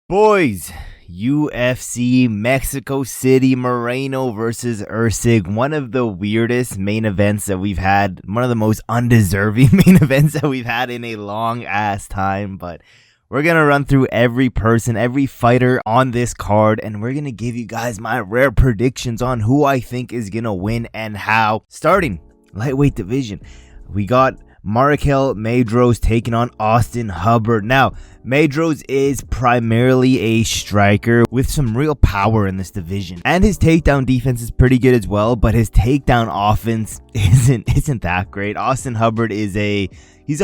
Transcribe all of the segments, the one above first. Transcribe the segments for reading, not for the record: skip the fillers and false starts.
Boys, UFC Mexico City Moreno versus Erceg. One of the weirdest main events that we've had. One of the most undeserving main events that we've had in a long ass time. But we're going to run through every person, every fighter on this card. And we're going to give you guys my rare predictions on who I think is going to win and how. Starting lightweight division, we got MarQuel Mederos taking on Austin Hubbard. Now, Mederos is primarily a striker with some real power in this division, and his takedown defense is pretty good as well, but his takedown offense isn't that great. Austin Hubbard he's a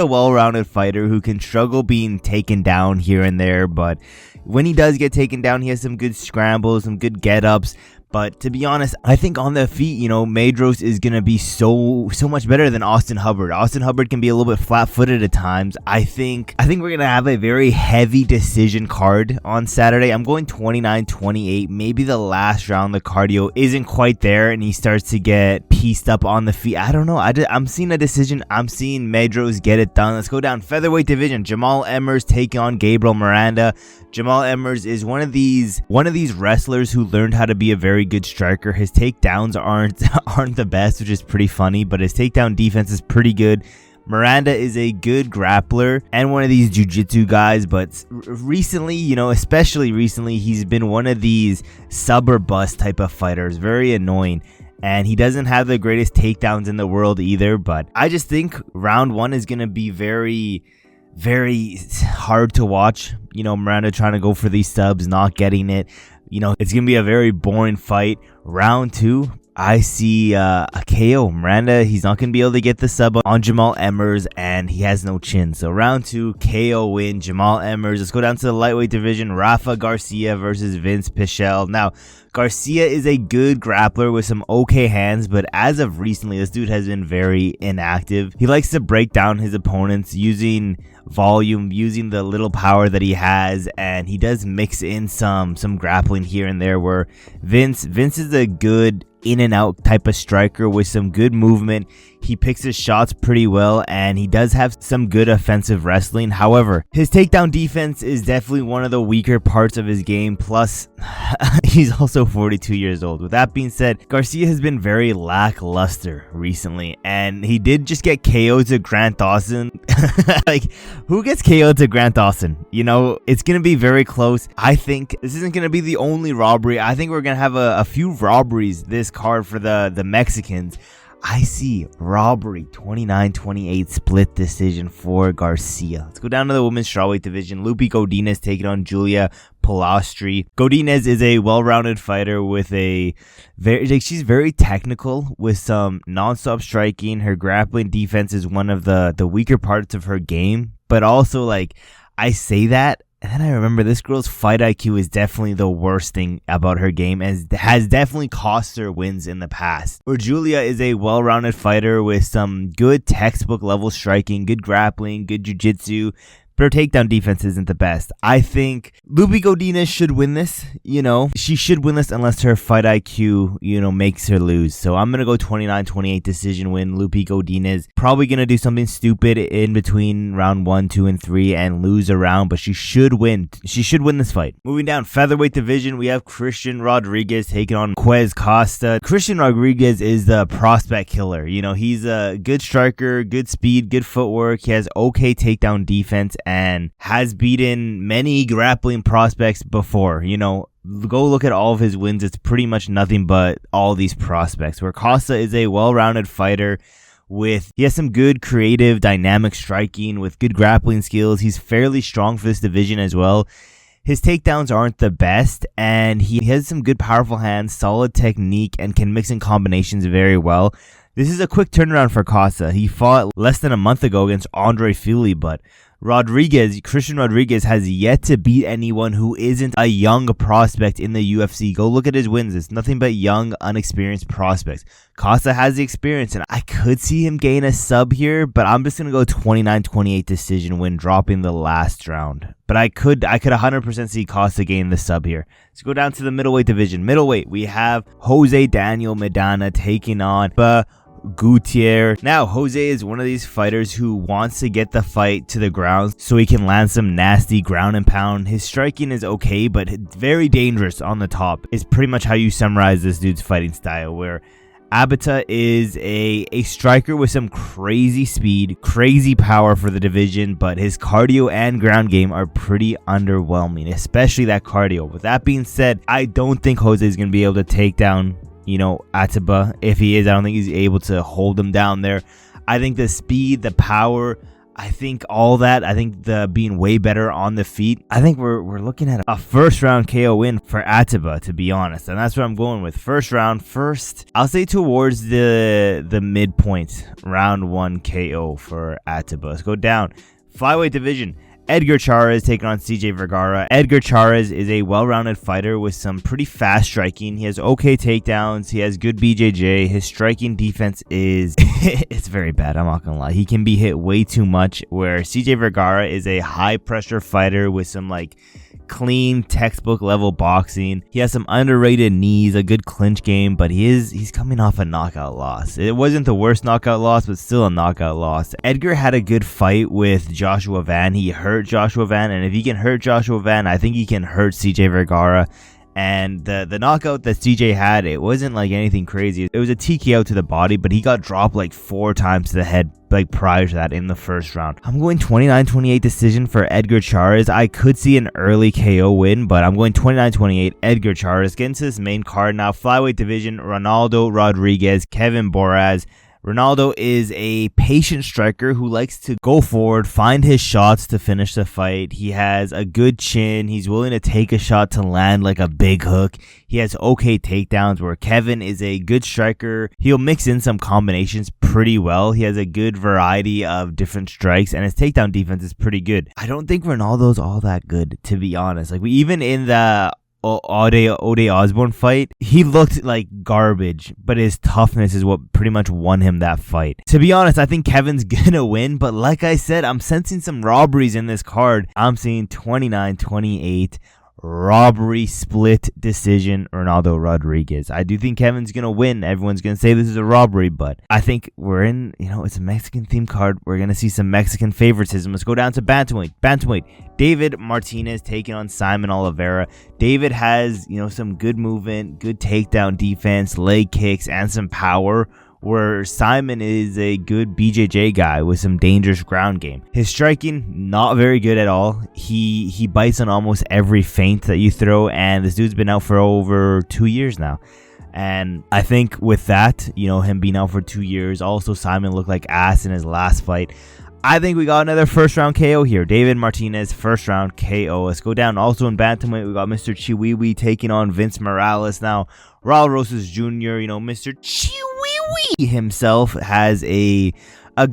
well-rounded fighter who can struggle being taken down here and there, but when he does get taken down, he has some good scrambles, some good get-ups. But to be honest, I think on the feet, Mederos is going to be so much better than Austin Hubbard. Austin Hubbard can be a little bit flat-footed at times. I think we're going to have a very heavy decision card on Saturday. I'm going 29-28. Maybe the last round, the cardio isn't quite there and he starts to get pieced up on the feet. I don't know. I'm seeing a decision. I'm seeing Mederos get it done. Let's go down featherweight division. Jamall Emmers taking on Gabriel Miranda. Jamall Emmers is one of these wrestlers who learned how to be a very good striker. His takedowns aren't the best, which is pretty funny, but his takedown defense is pretty good. Miranda is a good grappler and one of these jiu-jitsu guys, but recently, especially recently, he's been one of these sub or bust type of fighters. Very annoying. And he doesn't have the greatest takedowns in the world either, but I just think round one is going to be very hard to watch. Miranda trying to go for these subs, not getting it. It's going to be a very boring fight. Round two, I see a KO. Miranda, he's not going to be able to get the sub on Jamall Emmers, and he has no chin. So round two, KO win, Jamall Emmers. Let's go down to the lightweight division. Rafa Garcia versus Vinc Pichel. Now, Garcia is a good grappler with some okay hands, but as of recently, this dude has been very inactive. He likes to break down his opponents using volume, using the little power that he has, and he does mix in some grappling here and there, where Vinc is a good in and out type of striker with some good movement. He picks his shots pretty well, and he does have some good offensive wrestling. However, his takedown defense is definitely one of the weaker parts of his game, plus he's also 42 years old. With that being said, Garcia has been very lackluster recently, and he did just get KO'd to Grant Dawson. Like, who gets KO'd to Grant Dawson? It's going to be very close. I think this isn't going to be the only robbery. I think we're going to have a few robberies this card for the Mexicans. I see robbery 29-28 split decision for Garcia. Let's go down to the women's strawweight division. Loopy Godinez taking on Julia Polastri. Godinez is a well-rounded fighter with she's very technical with some non-stop striking. Her grappling defense is one of the weaker parts of her game, but also I say that, and then I remember this girl's fight IQ is definitely the worst thing about her game, and has definitely cost her wins in the past. Where Julia is a well-rounded fighter with some good textbook level striking, good grappling, good jiu-jitsu, but her takedown defense isn't the best. I think Loopy Godinez should win this. She should win this unless her fight IQ, makes her lose. So I'm going to go 29-28 decision win. Loopy Godinez probably going to do something stupid in between round 1, 2, and 3 and lose a round, but she should win. She should win this fight. Moving down featherweight division, we have Christian Rodriguez taking on Quez Costa. Christian Rodriguez is the prospect killer. He's a good striker, good speed, good footwork. He has okay takedown defense and has beaten many grappling prospects before. Go look at all of his wins. It's pretty much nothing but all these prospects. Where Costa is a well-rounded fighter he has some good creative dynamic striking with good grappling skills. He's fairly strong for this division as well. His takedowns aren't the best, and he has some good powerful hands, solid technique, and can mix in combinations very well. This is a quick turnaround for Costa. He fought less than a month ago against Andre Fili, but Christian Rodriguez has yet to beat anyone who isn't a young prospect in the UFC. Go look at his wins. It's nothing but young, unexperienced prospects. Costa has the experience, and I could see him gain a sub here, but I'm just going to go 29-28 decision win, dropping the last round. But I could 100% see Costa gain the sub here. Let's go down to the middleweight division. Middleweight, we have Jose Daniel Maidana taking on Gutierrez. Now, Jose is one of these fighters who wants to get the fight to the ground so he can land some nasty ground and pound. His striking is okay, but very dangerous on the top is pretty much how you summarize this dude's fighting style, where Abita is a striker with some crazy speed, crazy power for the division, but his cardio and ground game are pretty underwhelming, especially that cardio. With that being said, I don't think Jose is going to be able to take down, Atiba. If he is, I don't think he's able to hold him down there. I think the speed, the power, I think all that, I think the being way better on the feet, I think we're looking at a first round KO win for Atiba, to be honest. And that's what I'm going with. First round, I'll say towards the midpoint, round 1 KO for Atiba. Let's go down. Flyweight division. Edgar Chairez taking on CJ Vergara. Edgar Chairez is a well-rounded fighter with some pretty fast striking. He has okay takedowns. He has good BJJ. His striking defense is it's very bad. I'm not gonna lie. He can be hit way too much, where CJ Vergara is a high-pressure fighter with some clean textbook level boxing. He has some underrated knees, a good clinch game, but he's coming off a knockout loss. It wasn't the worst knockout loss, but still a knockout loss. Edgar had a good fight with Joshua Van. He hurt Joshua Van, and if he can hurt Joshua Van, I think he can hurt CJ Vergara. And the knockout that CJ had, it wasn't anything crazy. It was a TKO to the body, but he got dropped 4 times to the head prior to that in the first round. I'm going 29-28 decision for Edgar Chairez. I could see an early KO win, but I'm going 29-28 Edgar Chairez. Getting to this main card now. Flyweight division, Ronaldo Rodriguez, Kelvin Borjas. Ronaldo is a patient striker who likes to go forward, find his shots to finish the fight. He has a good chin. He's willing to take a shot to land a big hook. He has okay takedowns, where Kelvin is a good striker. He'll mix in some combinations pretty well. He has a good variety of different strikes, and his takedown defense is pretty good. I don't think Ronaldo's all that good, to be honest. Even in the Ode Osborne fight, he looked like garbage, but his toughness is what pretty much won him that fight. To be honest, I think Kevin's gonna win, but like I said, I'm sensing some robberies in this card. I'm seeing 29-28 robbery split decision Ronaldo Rodriguez. I do think Kevin's gonna win. Everyone's gonna say this is a robbery, but I think we're in, it's a Mexican themed card. We're gonna see some Mexican favoritism. Let's go down to bantamweight. David Martinez taking on Saimon Oliveira. David has, some good movement, good takedown defense, leg kicks, and some power, where Saimon is a good BJJ guy with some dangerous ground game. His striking, not very good at all. He bites on almost every feint that you throw, and this dude's been out for over 2 years now. And I think with that, him being out for 2 years, also Saimon looked like ass in his last fight. I think we got another first round KO here. David Martinez, first round KO. Let's go down. Also in bantamweight, we got Mr. Chiwiwi taking on Vince Morales. Now, Raul Rosas Jr., Mr. Chiwiwi himself has a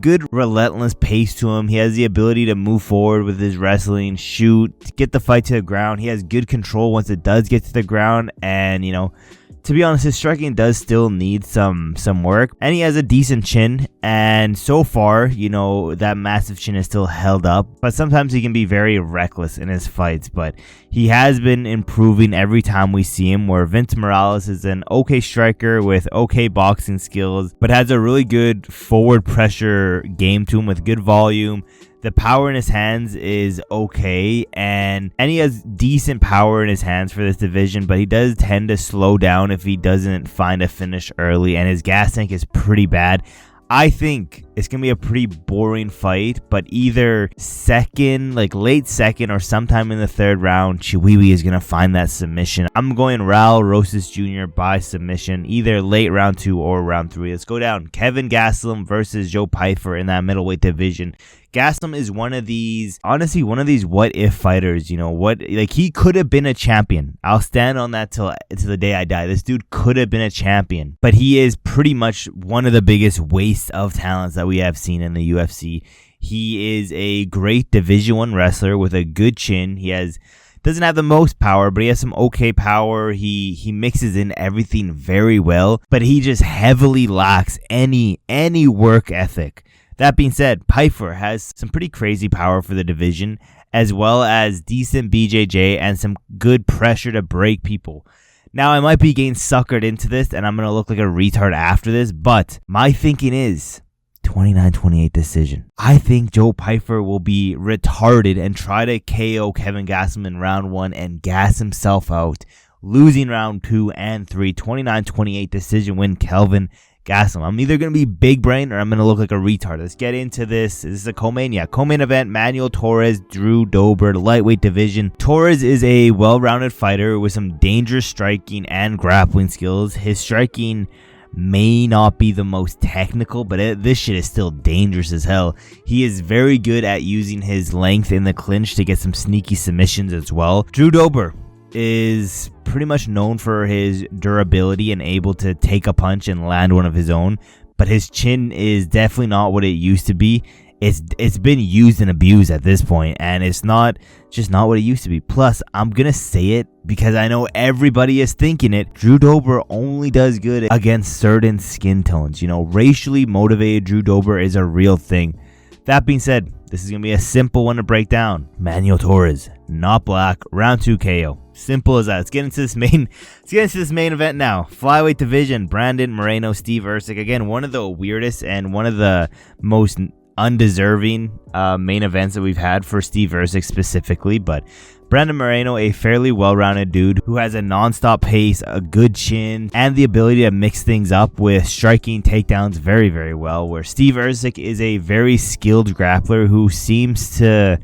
good relentless pace to him. He has the ability to move forward with his wrestling, shoot, get the fight to the ground. He has good control once it does get to the ground, and to be honest, his striking does still need some work, and he has a decent chin, and so far, that massive chin is still held up, but sometimes he can be very reckless in his fights, but he has been improving every time we see him, where Vince Morales is an okay striker with okay boxing skills, but has a really good forward pressure game to him with good volume. The power in his hands is okay, and he has decent power in his hands for this division, but he does tend to slow down if he doesn't find a finish early, and his gas tank is pretty bad. I think it's going to be a pretty boring fight, but either late second or sometime in the third round, Chiwiwi is going to find that submission. I'm going Raul Rosas Jr. by submission, either late round 2 or round 3. Let's go down. Kevin Gastelum versus Joe Pyfer in that middleweight division. Gastelum is one of these what if fighters, he could have been a champion. I'll stand on that till the day I die. This dude could have been a champion, but he is pretty much one of the biggest wastes of talents that we have seen in the UFC. He is a great Division 1 wrestler with a good chin. Doesn't have the most power, but he has some okay power. He mixes in everything very well, but he just heavily lacks any work ethic. That being said, Pyfer has some pretty crazy power for the division, as well as decent BJJ and some good pressure to break people. Now, I might be getting suckered into this, and I'm going to look like a retard after this, but my thinking is 29-28 decision. I think Joe Pyfer will be retarded and try to KO Kelvin Gastelum in round 1 and gas himself out, losing round 2 and 3. 29-28 decision win Kelvin Gastelum. I'm either going to be big brain or I'm going to look like a retard. Let's get into this. This is a co-main. Yeah, co-main event. Manuel, Torres, Drew, Dober, lightweight division. Torres is a well-rounded fighter with some dangerous striking and grappling skills. His striking may not be the most technical, but this shit is still dangerous as hell. He is very good at using his length in the clinch to get some sneaky submissions as well. Drew Dober is pretty much known for his durability and able to take a punch and land one of his own, but his chin is definitely not what it used to be. It's been used and abused at this point, and it's not what it used to be. Plus, I'm gonna say it because I know everybody is thinking it. Drew Dober only does good against certain skin tones. You know, racially motivated Drew Dober is a real thing. That being said, this is gonna be a simple one to break down. Manuel Torres, not black, round 2 KO. Simple as that. Let's get into this main event now. Flyweight division, Brandon Moreno, Steve Erceg. Again, one of the weirdest and one of the most undeserving main events that we've had for Steve Erceg specifically, but Brandon Moreno, a fairly well-rounded dude who has a non-stop pace, a good chin, and the ability to mix things up with striking takedowns very, very well, where Steve Erceg is a very skilled grappler who seems to...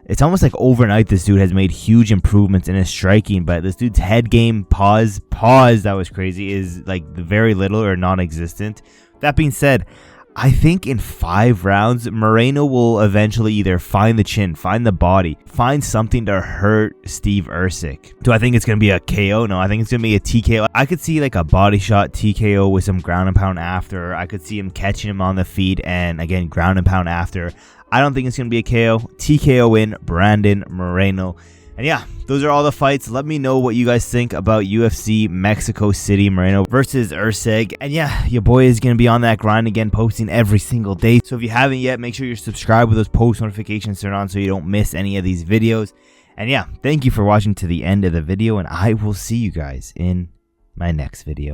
It's almost like overnight this dude has made huge improvements in his striking, but this dude's head game, pause, that was crazy, is like very little or non-existent. That being said, I think in 5 rounds, Moreno will eventually either find the chin, find the body, find something to hurt Steve Erceg. Do I think it's going to be a KO? No, I think it's going to be a TKO. I could see like a body shot TKO with some ground and pound after. I could see him catching him on the feet and again, ground and pound after. I don't think it's going to be a KO. TKO win, Brandon Moreno. And yeah, those are all the fights. Let me know what you guys think about UFC Mexico City, Moreno versus Erceg. And yeah, your boy is going to be on that grind again, posting every single day. So if you haven't yet, make sure you're subscribed with those post notifications turned on so you don't miss any of these videos. And yeah, thank you for watching to the end of the video, and I will see you guys in my next video.